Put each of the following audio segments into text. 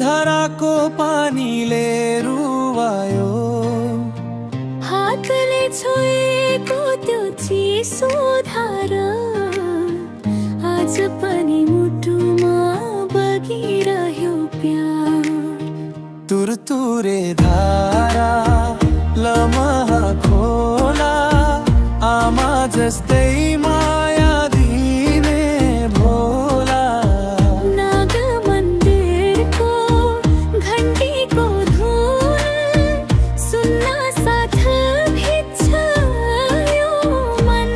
धराको पानीले रुवायो, हातले छोएको त्यो चिसो धारा आज पनि मुटुमा बगिरह्यो प्यार। तुरतुरे धारा लमहा खोला, आमा जस्तै माया दिने भोला। नाग मन्दिरको घन्टीको धुन सुन्न साथ भिज्छ यो मन।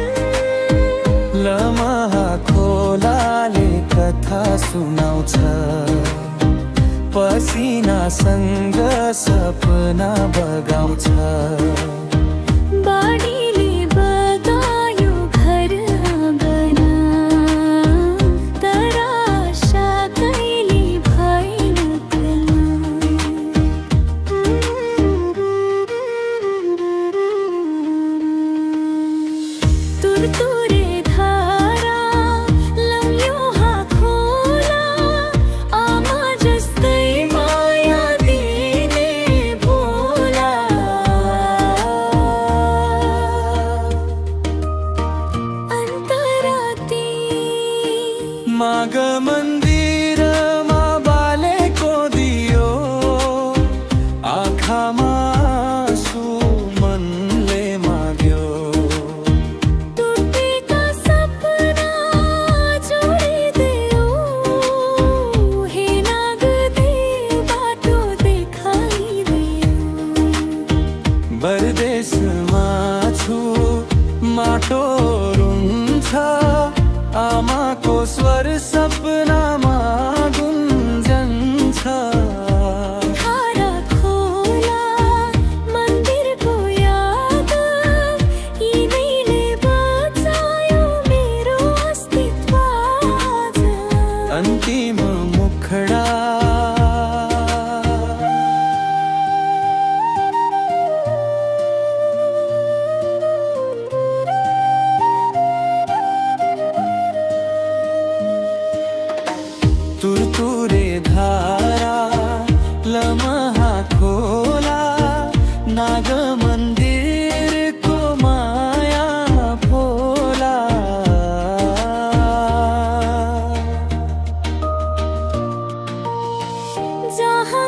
लमहा खोलाले कथा सुनाउँछ, पसिनासँग सपना बगाउँछ। बाढीले बगायो घर आँगन, तर आशा कहिले भएन तुरतुरे धारा लम्यो खोला, आमा जस्तै माया दिने भोला। अन्तराती माग मन्दिरमा बालेको दियो, आँखामा आँसु मनले माग्यो। टुटेका सपना जोडिदेऊ, हे नागदेव बाटो देखाइदेऊ। परदेशमा छु माटो रुन्छ, आमाको स्वर सपनामा गुन्जन्छ। धारा खोला मन्दिरको याद, यिनैले बचायो मेरो अस्तित्व आज। अन्तिम मुखडा तुरतुरे धारा लमहा खोला, नाग मन्दिरको माया भोला। जहाँ